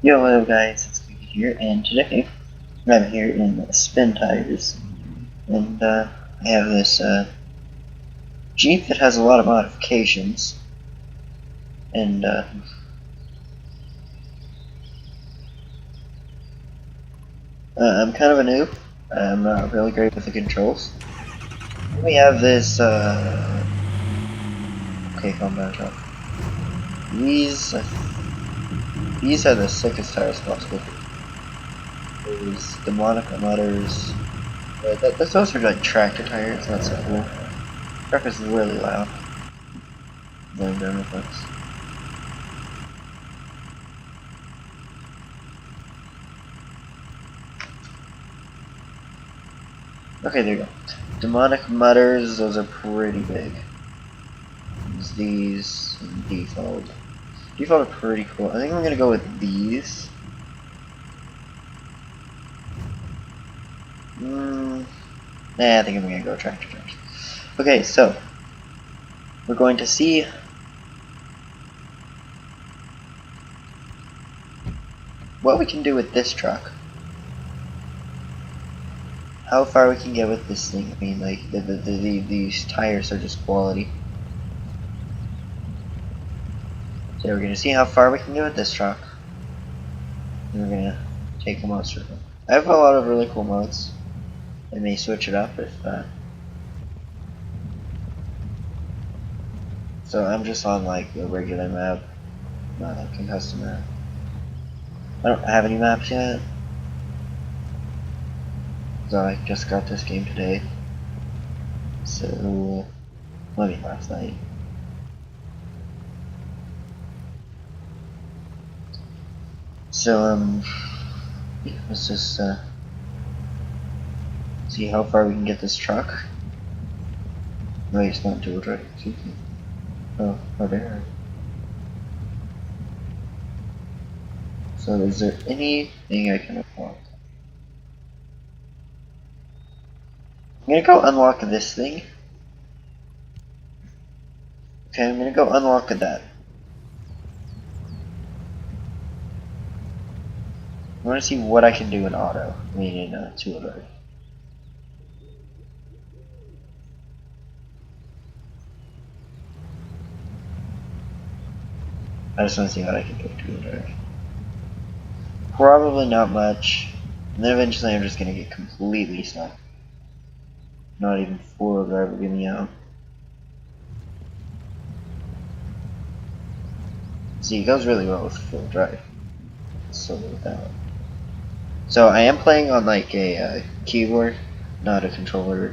Yo, hello guys, it's Vicky here, and today I'm here in Spintires, and I have this Jeep that has a lot of modifications, and I'm kind of a noob. I'm not really great with the controls. We have this, okay, calm down, Chuck. These, these are the sickest tires possible. There's demonic mutters. Those are like tractor tires, not so cool. Truck is really loud. Going down with us. Okay, there you go. Demonic mutters, those are pretty big. These default. Default are pretty cool. I think I'm gonna go with these. Nah, I think I'm gonna go tractor tracks. Okay, so we're going to see what we can do with this truck. How far we can get with this thing. I mean, like these tires are just quality. So we're gonna see how far we can get with this truck. And we're gonna take a monster. I have a lot of really cool mods. I may switch it up if so I'm just on like a regular map, not like a custom map. I don't have any maps yet. So I just got this game today. So I mean last night. So yeah, let's just see how far we can get this truck. Wait, it's not dual drive, excuse me. Oh there. So is there anything I can unlock? I'm gonna go unlock this thing. Okay, I'm gonna go unlock that. I want to see what I can do in auto. I mean in two-wheel drive. I just want to see what I can do in two-wheel drive. Probably not much. And then eventually I'm just gonna get completely stuck. Not even four-wheel drive will get me out. See, it goes really well with four-wheel drive. So with that one. So I am playing on like a keyboard, not a controller.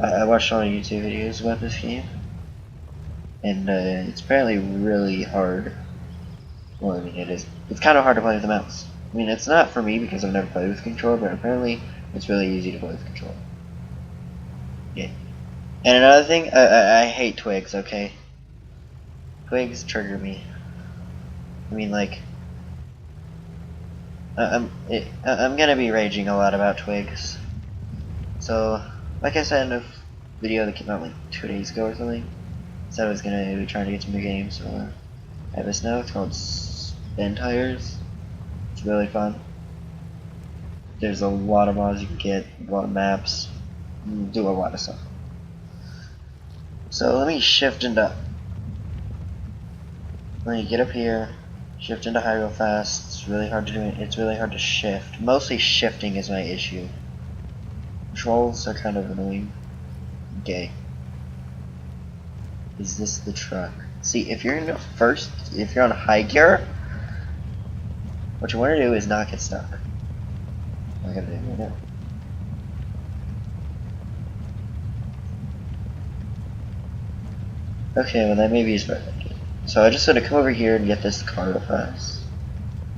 I watched a lot of YouTube videos about this game, and it's apparently really hard. Well, I mean it is. It's kind of hard to play with the mouse. I mean it's not for me because I've never played with controller, but apparently it's really easy to play with controller. Yeah. And another thing, I hate twigs. Okay. Twigs trigger me. I mean like. I'm gonna be raging a lot about twigs. So, like I said in a video that came out like 2 days ago or something, said I was gonna be trying to get some new games. So I have this now. It's called Spintires. It's really fun. There's a lot of mods you can get, a lot of maps, do a lot of stuff. So let me shift into. Let me get up here, shift into high real fast. It's really hard to do it. It's really hard to shift. Mostly shifting is my issue. Controls are kind of annoying. Okay. Is this the truck? See, if you're in first, if you're on high gear, what you want to do is not get stuck. I'm gonna do it right now. Okay, well that maybe is better. So I just had to come over here and get this car real fast.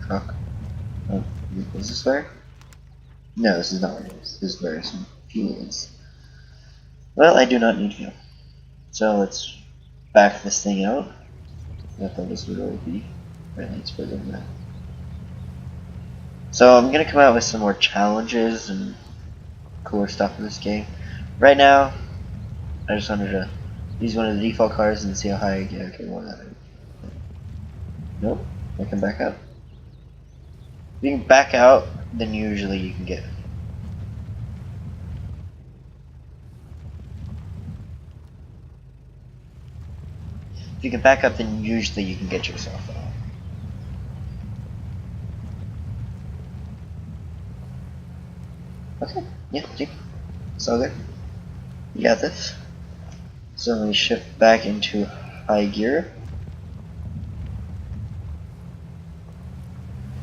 Truck. Oh, is this where? No, this is not where it is. This is where some fuel is. Well, I do not need fuel. So let's back this thing out. I thought this would really be. Apparently it's further than that. So I'm gonna come out with some more challenges and cooler stuff in this game. Right now, I just wanted to use one of the default cars and see how high I get. Okay, well, nope. I can back up. If you can back out, then usually you can get. If you can back up, then usually you can get yourself out. Okay, yeah, see? It's all good. You got this. So let me shift back into high gear.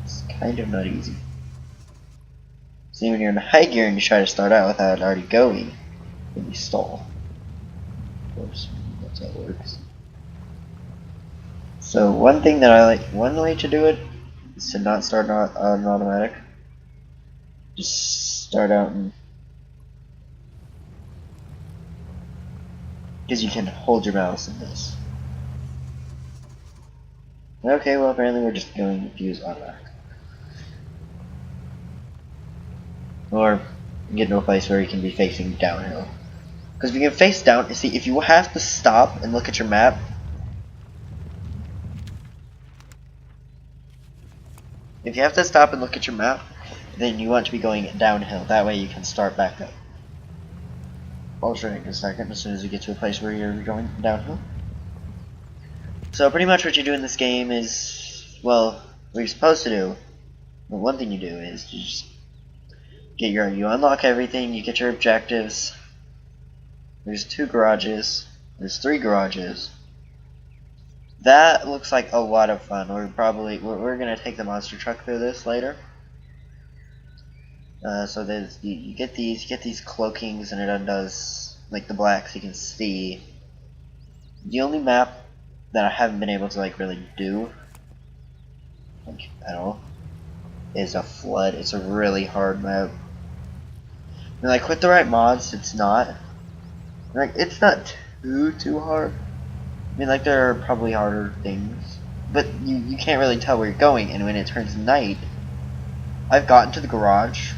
It's kind of not easy. See, when you're in high gear and you try to start out without already going, then you stall. Of course, that's how it works. So one thing that I like, one way to do it is to not start on an automatic. Just start out and, because you can hold your mouse in this. Okay, well apparently we're just going to use automatic. Or get to a place where you can be facing downhill. Because if you can face down, see, if you have to stop and look at your map, if you have to stop and look at your map, then you want to be going downhill. That way you can start back up. I'll show you in a second as soon as you get to a place where you're going downhill. So pretty much what you do in this game is, well, what you're supposed to do, well, one thing you do is you just you unlock everything, you get your objectives. There's 2 garages, there's 3 garages. That looks like a lot of fun. We're gonna take the monster truck through this later. So there's you get these cloakings, and it undoes like the blacks you can see. The only map that I haven't been able to like really do like at all is a flood. It's a really hard map. And, like with the right mods, it's not too hard. I mean, like there are probably harder things, but you can't really tell where you're going. And when it turns night, I've gotten to the garage.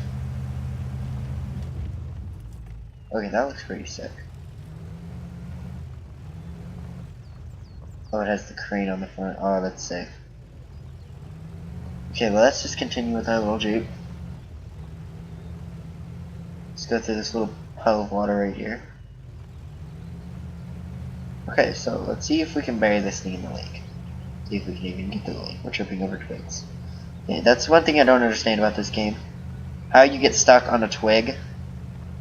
Okay, that looks pretty sick. Oh, it has the crane on the front. Oh, that's sick. Okay, well, let's just continue with our little Jeep. Let's go through this little puddle of water right here. Okay, so let's see if we can bury this thing in the lake. See if we can even get to the lake. We're tripping over twigs. Okay, that's one thing I don't understand about this game. How you get stuck on a twig.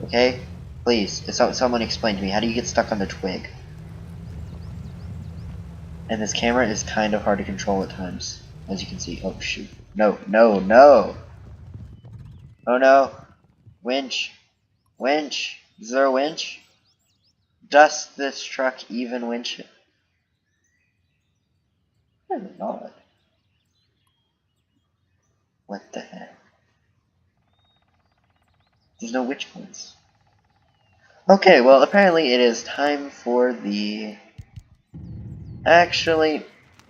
Okay? Please, someone explain to me. How do you get stuck on the twig? And this camera is kind of hard to control at times, as you can see. Oh shoot. No, no, no! Oh no! Winch! Winch! Is there a winch? Does this truck even winch it? Probably not. What the heck? There's no winch points. Okay, well apparently it is time for the... Actually,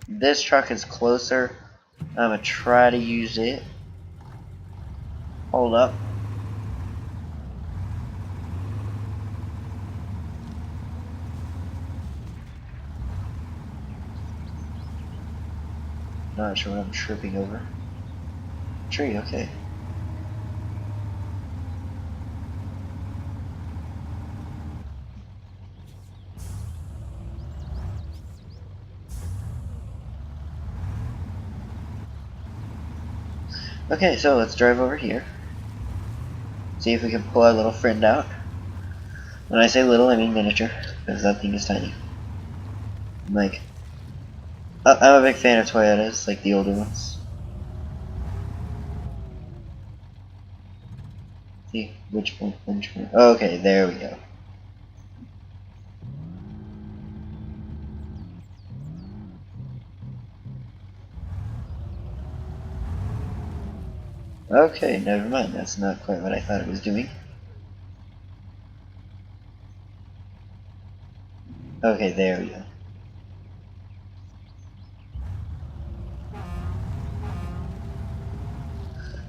this truck is closer. I'm gonna try to use it. Hold up. Not sure what I'm tripping over. Tree, okay. Okay, so let's drive over here. See if we can pull our little friend out. When I say little, I mean miniature, because that thing is tiny. I'm a big fan of Toyotas, like the older ones. See, which one? Okay, there we go. Okay, never mind. That's not quite what I thought it was doing. Okay, there we go.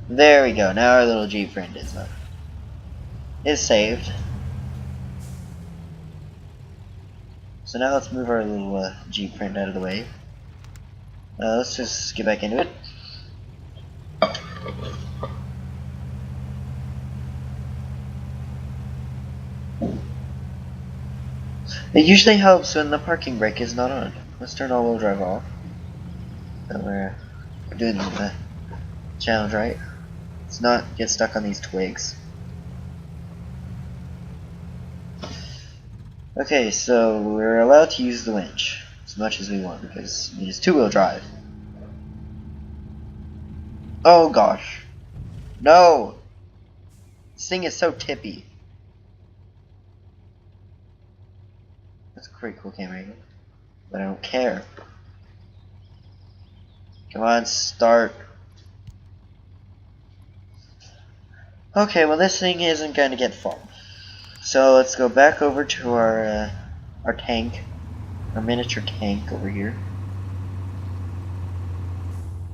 There we go. Now our little Jeep friend is saved. So now let's move our little Jeep friend out of the way. Let's just get back into it. It usually helps when the parking brake is not on. Let's turn all-wheel drive off. So we're doing the challenge right. Let's not get stuck on these twigs. Okay, so we're allowed to use the winch as much as we want because it is two-wheel drive. Oh gosh. No! This thing is so tippy. That's a pretty cool camera angle. But I don't care. Come on, start. Okay, well this thing isn't going to get far. So let's go back over to our tank, our miniature tank over here.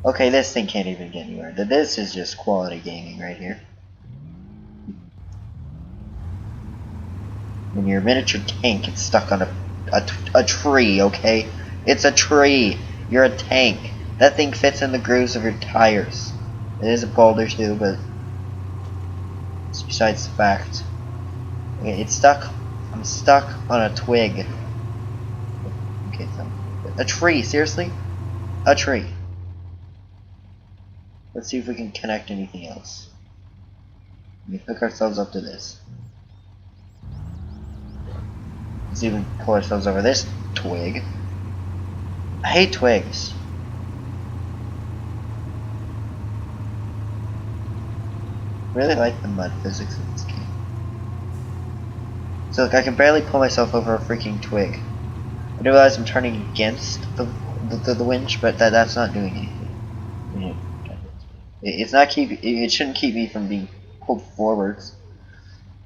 Okay, this thing can't even get anywhere. This is just quality gaming right here. When your miniature tank gets stuck on a tree, okay? It's a tree. You're a tank. That thing fits in the grooves of your tires. It is a boulder too, but it's besides the fact. Okay, it's stuck. I'm stuck on a twig. Okay, so a tree. Seriously, a tree. Let's see if we can connect anything else. Let me hook ourselves up to this. Let's even pull ourselves over this twig. I hate twigs. I really like the mud physics of this game. So look, I can barely pull myself over a freaking twig. I do realize I'm turning against the winch, but that's not doing anything. It's not it shouldn't keep me from being pulled forwards.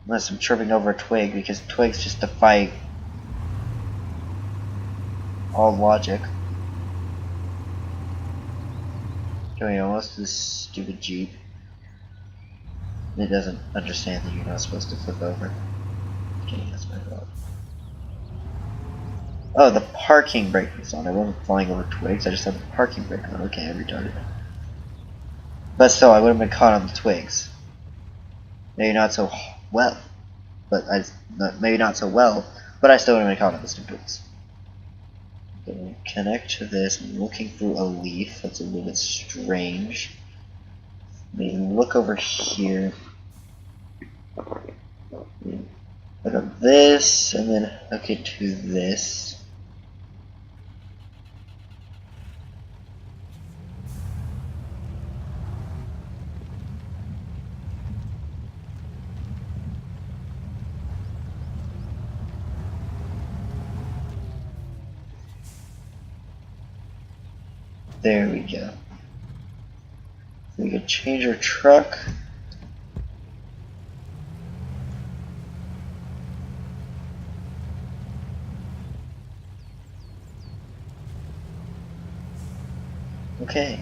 Unless I'm tripping over a twig, because twigs just defy all logic. Going almost this stupid Jeep. It doesn't understand that you're not supposed to flip over. Okay, that's my fault. Oh, the parking brake was on. I wasn't flying over twigs, I just had the parking brake on. Okay, I'm retarded. But still, I would have been caught on the twigs. Maybe not so well. Maybe not so well, but I still would have been caught on the twigs. Okay, connect to this. I'm looking through a leaf. That's a little bit strange. Maybe look over here. Look at this, and then hook it to this. There we go. So we can change our truck. Okay.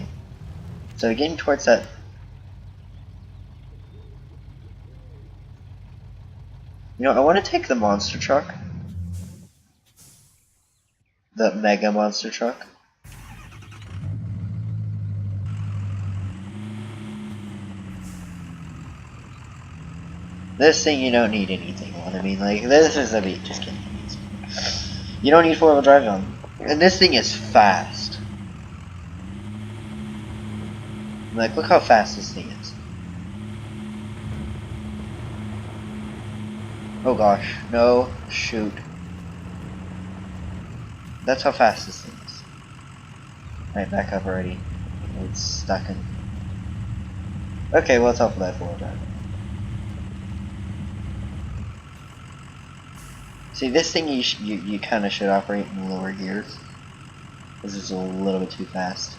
So getting towards that. You know, I want to take the monster truck. The mega monster truck. This thing, you don't need anything on. I mean, like, this is a beat. Just kidding. You don't need four-wheel drive on. And this thing is fast. Like, look how fast this thing is. Oh gosh. No. Shoot. That's how fast this thing is. Alright, back up already. It's stuck in. Okay, well, let's help with that four-wheel drive. See, this thing you kind of should operate in lower gears. This is a little bit too fast.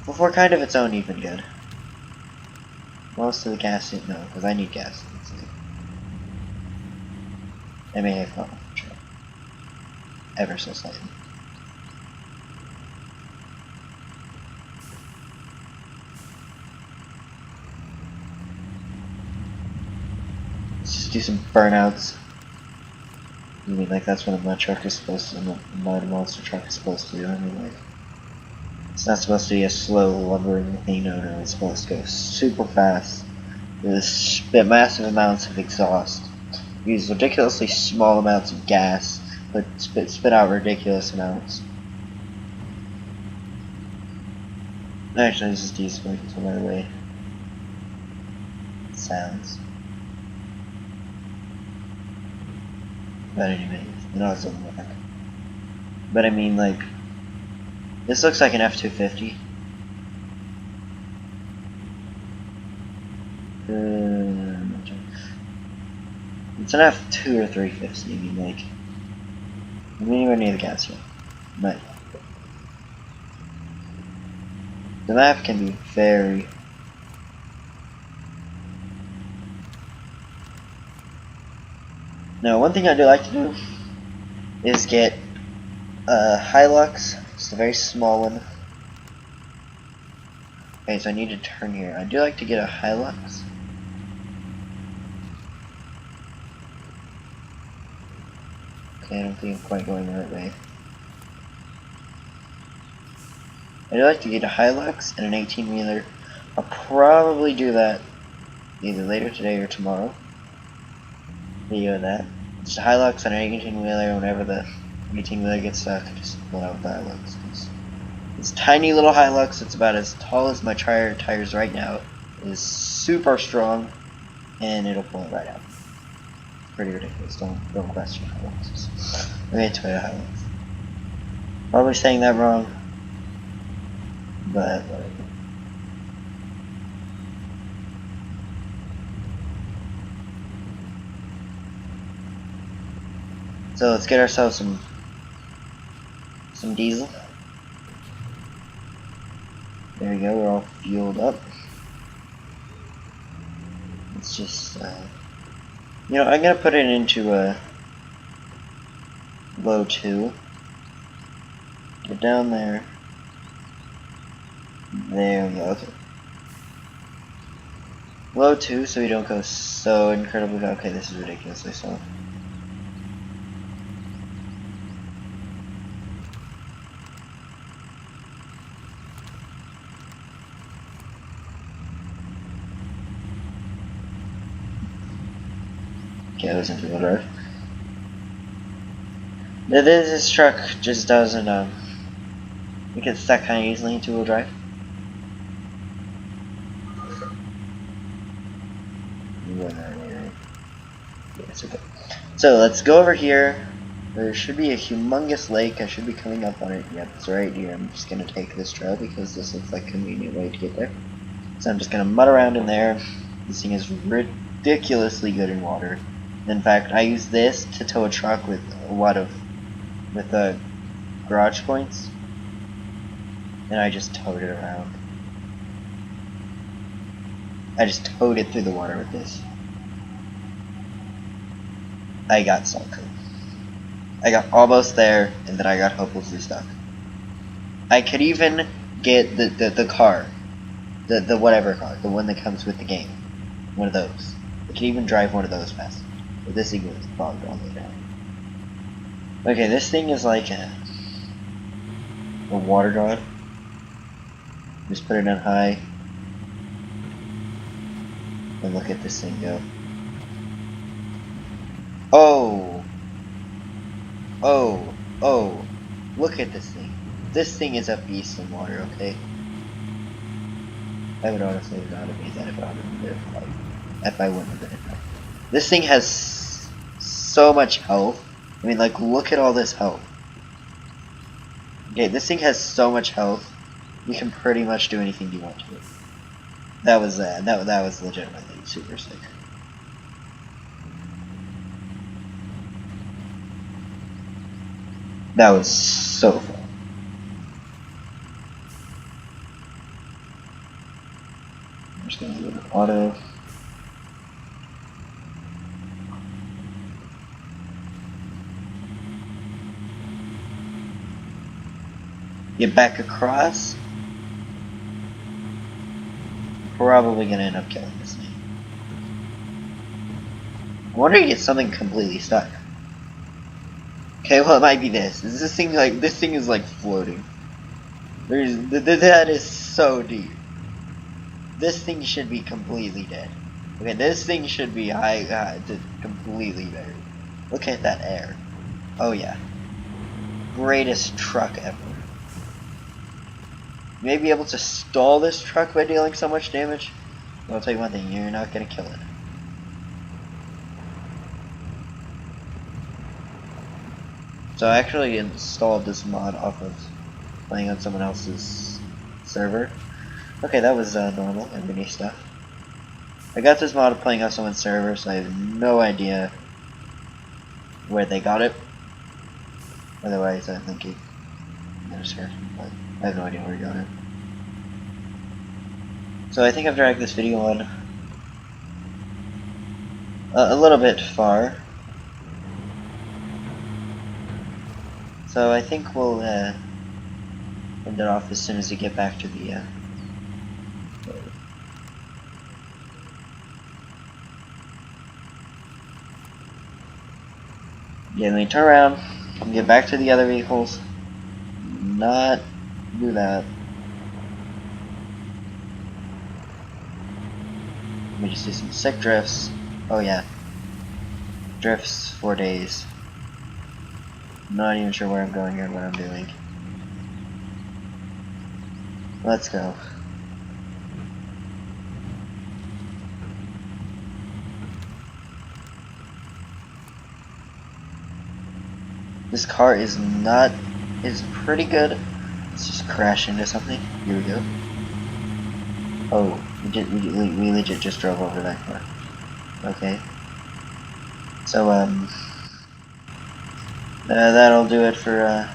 Before kind of its own even good. Most of the gas, no, because I need gas. I may have gone off the trail. Ever so slightly. Let's just do some burnouts. I mean, like, that's what a mud truck is supposed to, a mud monster truck is supposed to do, I mean, like. It's not supposed to be a slow lumbering thing, no, it's supposed to go super fast. Spit massive amounts of exhaust. Use ridiculously small amounts of gas, but spit out ridiculous amounts. Actually, this is decent because of the way it sounds. But anyways, it also doesn't work. But I mean, like, this looks like an F-250. It's an F2 or 350. I mean, like, I'm anywhere near the gas yet. But the map can be very. Now, one thing I do like to do is get a Hilux, just a very small one. Okay, so I need to turn here. I do like to get a Hilux. Okay, I don't think I'm quite going the right way. I do like to get a Hilux and an 18-wheeler. I'll probably do that either later today or tomorrow. Video of that. Just a Hilux and an 18-wheeler. Whenever the 18-wheeler gets stuck, just pull it out with the Hilux. This tiny little Hilux, it's about as tall as my tires right now, is super strong, and it'll pull it right out. It's pretty ridiculous. Don't question Hiluxes. Okay, Toyota Hilux. Probably saying that wrong, but whatever. So let's get ourselves some diesel. There we go, we're all fueled up. Let's just, you know, I'm gonna put it into a low 2. Get down there. There we go, okay. Low 2 so we don't go so incredibly fast. Okay, this is ridiculously slow. Okay, I was in two-wheel drive. This truck just doesn't, it gets stuck kind of easily in two-wheel drive. Yes, okay. So let's go over here. There should be a humongous lake. I should be coming up on it. Yep, it's right here. I'm just gonna take this trail because this looks like a convenient way to get there. So I'm just gonna mud around in there. This thing is ridiculously good in water. In fact, I use this to tow a truck with a lot of garage points, and I just towed it around. I just towed it through the water with this. I got stuck. I got almost there, and then I got hopelessly stuck. I could even get the car, the whatever car, the one that comes with the game, one of those. I could even drive one of those fast. But this thing was bogged all the way down. Okay, this thing is like a water god. Just put it on high. And look at this thing go. Oh! Oh! Oh! Look at this thing. This thing is a beast in water, okay? I would honestly not have made that if I wouldn't have been in there. This thing has so much health. I mean, like, look at all this health. Okay, this thing has so much health. You can pretty much do anything you want to it. That was legitimately super sick. That was so fun. I'm just gonna do an auto. Get back across. Probably gonna end up killing this thing. I wonder if you get something completely stuck. Okay, well it might be this. Is this thing like this thing is like floating? That is so deep. This thing should be completely dead. Okay, this thing should be completely buried. Look at that air. Oh yeah. Greatest truck ever. You may be able to stall this truck by dealing so much damage. But I'll tell you one thing, you're not gonna kill it. So I actually installed this mod off of playing on someone else's server. Okay, that was normal, everyday stuff. I got this mod playing on someone's server, so I have no idea where they got it. Otherwise, I think he knows her, but I have no idea where he got it. So I think I've dragged this video on a little bit far. So I think we'll end it off as soon as we get back to the yeah, let me turn around and get back to the other vehicles. Not do that. Let me just do some sick drifts. Oh yeah. Drifts for days. Not even sure where I'm going or what I'm doing. Let's go. This car is pretty good. Let's just crash into something. Here we go. Oh, we legit just drove over that car. Okay. So, that'll do it for,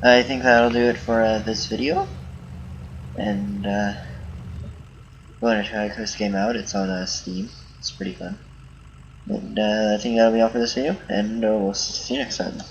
I think that'll do it for, this video. And, if you want to try this game out, it's on, Steam. It's pretty fun. And, I think that'll be all for this video, and, we'll see you next time.